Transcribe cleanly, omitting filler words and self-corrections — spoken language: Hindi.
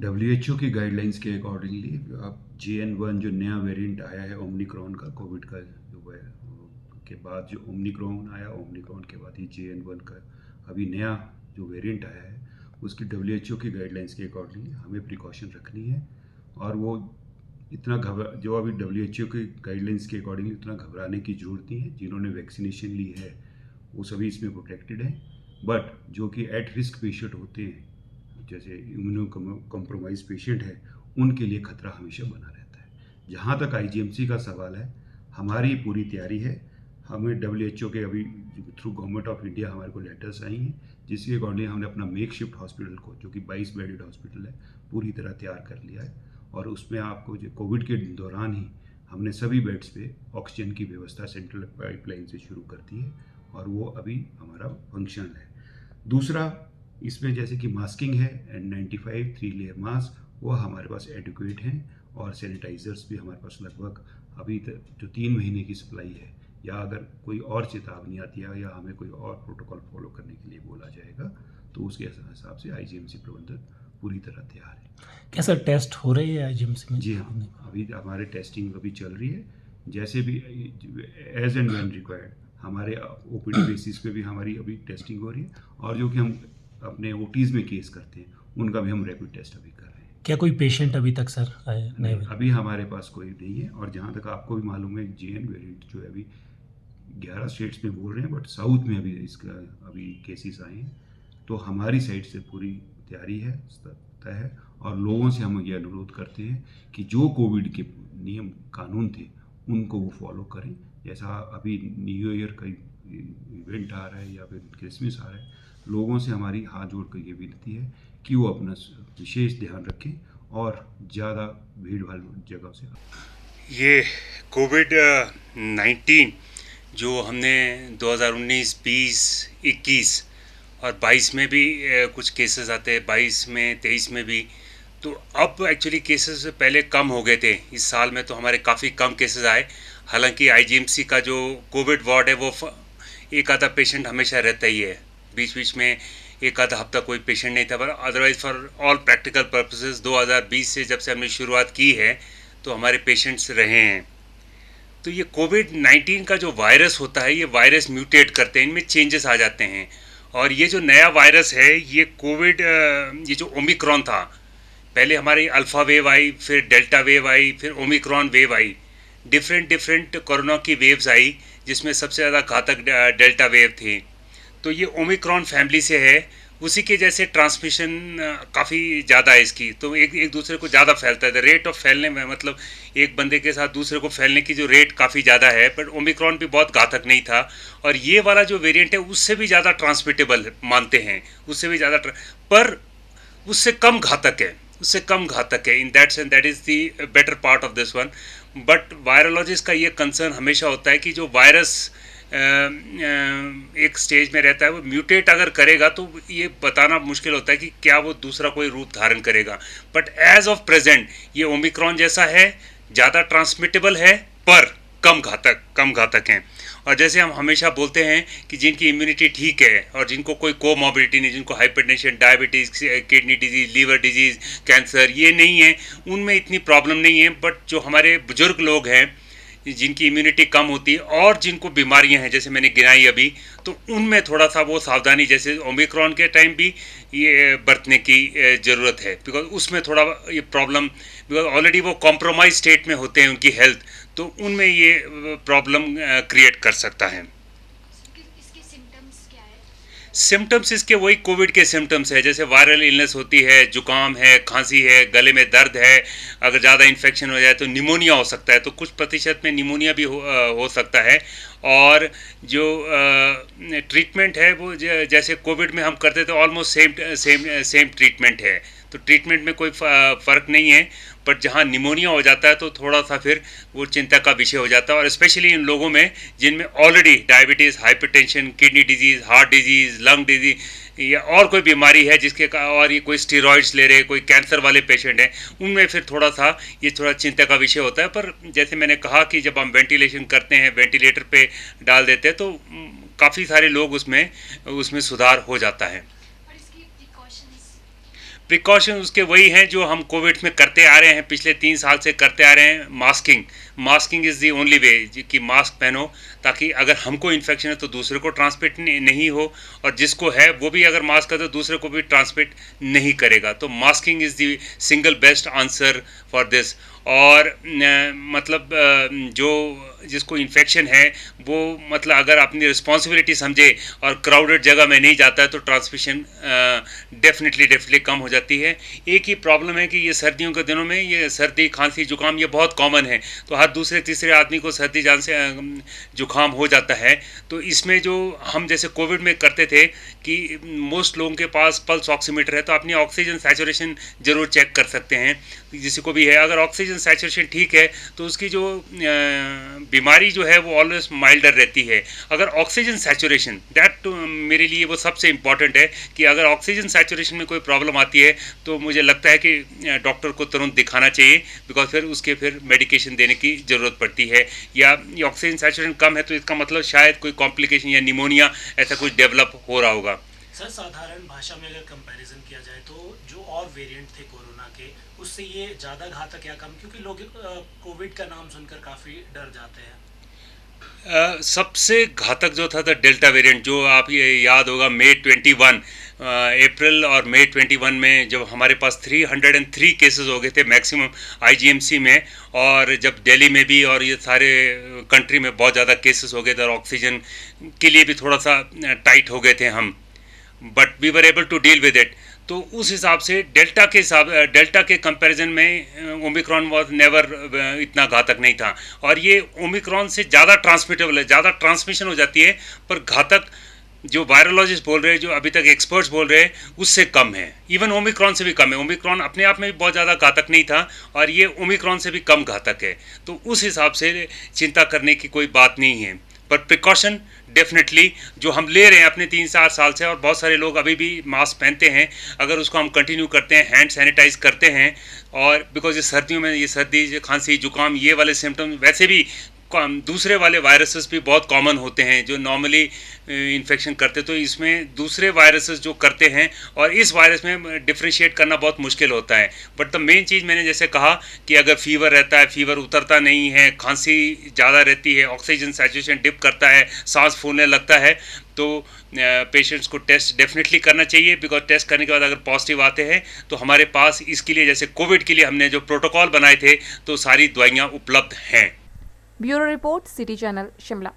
WHO की गाइडलाइंस के अकॉर्डिंगली अब JN1 जो नया वेरिएंट आया है ओमिक्रॉन का, कोविड का जो है के बाद जो ओमिक्रॉन आया, ओमिक्रॉन के बाद ये JN1 का अभी नया जो वेरिएंट आया है, उसकी WHO की गाइडलाइंस के अकॉर्डिंगली हमें प्रिकॉशन रखनी है। और वो इतना जो अभी WHO के गाइडलाइंस के अकॉर्डिंगली इतना घबराने की ज़रूरत नहीं है। जिन्होंने वैक्सीनेशन ली है वो सभी इसमें प्रोटेक्टेड हैं, बट जो कि एट रिस्क पेशेंट होते हैं, जैसे इम्यूनो कम्प्रोमाइज पेशेंट है, उनके लिए खतरा हमेशा बना रहता है। जहाँ तक IGMC का सवाल है, हमारी पूरी तैयारी है। हमें WHO के अभी थ्रू गवर्नमेंट ऑफ इंडिया हमारे को लेटर्स आई हैं, जिसके अकॉर्डिंग हमने अपना मेकशिफ्ट हॉस्पिटल को, जो कि 22 बेडेड हॉस्पिटल है, पूरी तरह तैयार कर लिया है। और उसमें आपको जो कोविड के दौरान ही हमने सभी बेड्स पे ऑक्सीजन की व्यवस्था सेंट्रल पाइपलाइन से शुरू कर दी है, और वो अभी हमारा फंक्शनल है। दूसरा, इसमें जैसे कि मास्किंग है, N95 3 लेयर मास्क, वो हमारे पास एडिक्वेट हैं, और सैनिटाइज़र्स भी हमारे पास लगभग अभी तक जो 3 महीने की सप्लाई है, या अगर कोई और चेतावनी आती है या हमें कोई और प्रोटोकॉल फॉलो करने के लिए बोला जाएगा, तो उसके हिसाब से IGMC प्रबंधक पूरी तरह तैयार है। क्या सर टेस्ट हो रही है IGMC में? जी हाँ, अभी हमारे टेस्टिंग अभी चल रही है, जैसे भी एज एंड व्हेन रिक्वायर्ड हमारे OPD बेसिस पे भी हमारी अभी टेस्टिंग हो रही है, और जो कि हम अपने OTs में केस करते हैं उनका भी हम रैपिड टेस्ट अभी कर रहे हैं। क्या कोई पेशेंट अभी तक सर आए नहीं? अभी हमारे पास कोई नहीं है, और जहाँ तक आपको भी मालूम है JN वेरिएंट जो है अभी 11 स्टेट्स में बोल रहे हैं, बट साउथ में अभी इसका अभी केसेस आए हैं। तो हमारी साइड से पूरी तैयारी है, सतर्कता है, और लोगों से हम ये अनुरोध करते हैं कि जो कोविड के नियम कानून थे उनको वो फॉलो करें। जैसा अभी न्यू ईयर का इवेंट आ रहा है या फिर क्रिसमस आ रहा है, लोगों से हमारी हाथ जोड़ कर ये विनती है कि वो अपना विशेष ध्यान रखें और ज़्यादा भीड़ भाड़ जगह से। ये कोविड-19 जो हमने 2019, 20, 21 और 22 में भी कुछ केसेस आते हैं, 22 में, 23 में भी, तो अब एक्चुअली केसेस पहले कम हो गए थे। इस साल में तो हमारे काफ़ी कम केसेस आए। हालांकि IGMC का जो कोविड वार्ड है वो एक आधा पेशेंट हमेशा रहता ही है, बीच बीच में एक आधा हफ्ता कोई पेशेंट नहीं था, पर otherwise for all practical purposes 2020 से जब से हमने शुरुआत की है तो हमारे पेशेंट्स रहे हैं। तो ये कोविड-19 का जो वायरस होता है, ये वायरस म्यूटेट करते हैं, इनमें चेंजेस आ जाते हैं। और ये जो नया वायरस है, ये ये जो ओमिक्रॉन था, पहले हमारी अल्फ़ा वेव आई, फिर डेल्टा वेव आई, फिर ओमिक्रॉन वेव आई, डिफरेंट कोरोना की वेव्स आई, जिसमें सबसे ज़्यादा घातक डेल्टा वेव थी। तो ये ओमिक्रॉन फैमिली से है, उसी के जैसे ट्रांसमिशन काफ़ी ज़्यादा है इसकी, तो एक दूसरे को ज़्यादा फैलता है। रेट ऑफ फैलने में, मतलब एक बंदे के साथ दूसरे को फैलने की जो रेट काफ़ी ज़्यादा है, पर ओमिक्रॉन भी बहुत घातक नहीं था। और ये वाला जो वेरिएंट है उससे भी ज़्यादा ट्रांसमिटेबल मानते हैं, उससे भी ज़्यादा, पर उससे कम घातक है, उससे कम घातक है। In that sense that is the better part of this one. But virologist का ये कंसर्न हमेशा होता है कि जो वायरस एक स्टेज में रहता है, वो म्यूटेट अगर करेगा तो ये बताना मुश्किल होता है कि क्या वो दूसरा कोई रूप धारण करेगा। बट एज ऑफ प्रेजेंट ये ओमिक्रॉन जैसा है, ज़्यादा ट्रांसमिटेबल है, पर कम घातक हैं। और जैसे हम हमेशा बोलते हैं कि जिनकी इम्यूनिटी ठीक है और जिनको कोई कोमॉर्बिडिटी नहीं, जिनको hypertension, diabetes, kidney disease, liver disease, cancer ये नहीं है, उनमें इतनी प्रॉब्लम नहीं है। बट जो हमारे बुजुर्ग लोग हैं जिनकी इम्यूनिटी कम होती है और जिनको बीमारियां हैं, जैसे मैंने गिनाई अभी, तो उनमें थोड़ा सा वो सावधानी, जैसे ओमिक्रॉन के टाइम भी ये बरतने की ज़रूरत है, बिकॉज उसमें थोड़ा ये प्रॉब्लम, बिकॉज ऑलरेडी वो कॉम्प्रोमाइज स्टेट में होते हैं उनकी हेल्थ, तो उनमें ये प्रॉब्लम क्रिएट कर सकता है। सिम्टम्स इसके वही कोविड के सिम्टम्स है, जैसे वायरल इलनेस होती है, जुकाम है, खांसी है, गले में दर्द है, अगर ज़्यादा इन्फेक्शन हो जाए तो निमोनिया हो सकता है, तो कुछ प्रतिशत में निमोनिया भी हो सकता है। और जो ट्रीटमेंट है वो जैसे कोविड में हम करते थे, ऑलमोस्ट सेम ट्रीटमेंट है, तो ट्रीटमेंट में कोई फ़र्क नहीं है। बट जहाँ निमोनिया हो जाता है तो थोड़ा सा फिर वो चिंता का विषय हो जाता है, और स्पेशली इन लोगों में जिनमें already diabetes, hypertension, kidney disease, heart disease, lung disease या और कोई बीमारी है जिसके और ये कोई स्टेरॉइड्स ले रहे, कोई कैंसर वाले पेशेंट हैं, उनमें फिर थोड़ा सा ये थोड़ा चिंता का विषय होता है। पर जैसे मैंने कहा कि जब हम वेंटिलेशन करते हैं, वेंटिलेटर पे डाल देते हैं, तो काफ़ी सारे लोग उसमें सुधार हो जाता है। प्रिकॉशन उसके वही हैं जो हम कोविड में करते आ रहे हैं, पिछले 3 साल से करते आ रहे हैं। Masking is the only way कि मास्क पहनो, ताकि अगर हमको इन्फेक्शन है तो दूसरे को ट्रांसमिट नहीं हो, और जिसको है वो भी अगर मास्क करे तो दूसरे को भी ट्रांसमिट नहीं करेगा। तो masking is the single best answer for this. और मतलब जो जिसको इन्फेक्शन है वो मतलब अगर अपनी रिस्पॉन्सिबिलिटी समझे और क्राउडेड जगह में नहीं जाता है तो ट्रांसमिशन डेफिनेटली कम हो जाती है। एक ही प्रॉब्लम है कि ये सर्दियों के दिनों में ये सर्दी खांसी जुकाम ये बहुत कॉमन है, तो हर दूसरे तीसरे आदमी को सर्दी जान से जुकाम हो जाता है। तो इसमें जो हम जैसे कोविड में करते थे कि मोस्ट लोगों के पास पल्स ऑक्सीमीटर है, तो अपनी ऑक्सीजन सैचुरेशन ज़रूर चेक कर सकते हैं जिसी को भी है। अगर ऑक्सीजन सैचुरेशन ठीक है तो उसकी जो बीमारी जो है वो ऑलवेज माइल्डर रहती है। अगर ऑक्सीजन सैचुरेशन दैट मेरे लिए वो सबसे इम्पॉर्टेंट है कि अगर ऑक्सीजन सैचुरेशन में कोई प्रॉब्लम आती है तो मुझे लगता है कि डॉक्टर को तुरंत दिखाना चाहिए, बिकॉज फिर मेडिकेशन देने की ज़रूरत पड़ती है। या ऑक्सीजन सैचुरेशन कम है तो इसका मतलब शायद कोई कॉम्प्लिकेशन या निमोनिया ऐसा कुछ डेवलप हो रहा होगा। सर, साधारण भाषा में अगर कंपैरिजन किया जाए तो जो और वेरिएंट थे कोरोना के, उससे ये ज़्यादा घातक या कम, क्योंकि लोग कोविड का नाम सुनकर काफ़ी डर जाते हैं। सबसे घातक जो था डेल्टा वेरिएंट, जो आप ये याद होगा मई 21 अप्रैल और मई 21 में जब हमारे पास 303 केसेस हो गए थे मैक्सिमम आईजीएमसी में, और जब दिल्ली में भी और ये सारे कंट्री में बहुत ज़्यादा केसेस हो गए थे और ऑक्सीजन के लिए भी थोड़ा सा टाइट हो गए थे हम, but we were able to deal with it. तो उस हिसाब से डेल्टा के कंपैरिजन में ओमिक्रॉन वॉज नेवर इतना घातक नहीं था, और ये ओमिक्रॉन से ज़्यादा ट्रांसमिटेबल है, ज़्यादा ट्रांसमिशन हो जाती है, पर घातक जो वायरोलॉजिस्ट बोल रहे हैं, जो अभी तक एक्सपर्ट्स बोल रहे हैं, उससे कम है, इवन ओमिक्रॉन से भी कम है। ओमिक्रॉन अपने आप में भी बहुत ज़्यादा घातक नहीं था और ये ओमिक्रॉन से भी कम घातक है। तो उस हिसाब से चिंता करने की कोई बात नहीं है, पर प्रिकॉशन डेफिनेटली जो हम ले रहे हैं अपने 3-4 साल से, और बहुत सारे लोग अभी भी मास्क पहनते हैं, अगर उसको हम कंटिन्यू करते हैं, हैंड सैनिटाइज करते हैं, और बिकॉज ये सर्दियों में ये सर्दी खांसी जुकाम ये वाले सिम्टम्स वैसे भी दूसरे वाले वायरसेस भी बहुत कॉमन होते हैं जो नॉर्मली इन्फेक्शन करते, तो इसमें दूसरे वायरसेस जो करते हैं, और इस वायरस में डिफ्रेंशिएट करना बहुत मुश्किल होता है। बट द मेन चीज़ मैंने जैसे कहा कि अगर फीवर रहता है, फीवर उतरता नहीं है, खांसी ज़्यादा रहती है, ऑक्सीजन सैचुरेशन डिप करता है, सांस फूलने लगता है, तो पेशेंट्स को टेस्ट डेफिनेटली करना चाहिए, बिकॉज टेस्ट करने के बाद अगर पॉजिटिव आते हैं तो हमारे पास इसके लिए जैसे कोविड के लिए हमने जो प्रोटोकॉल बनाए थे तो सारी दवाइयाँ उपलब्ध हैं। Bureau report, city channel, Shimla.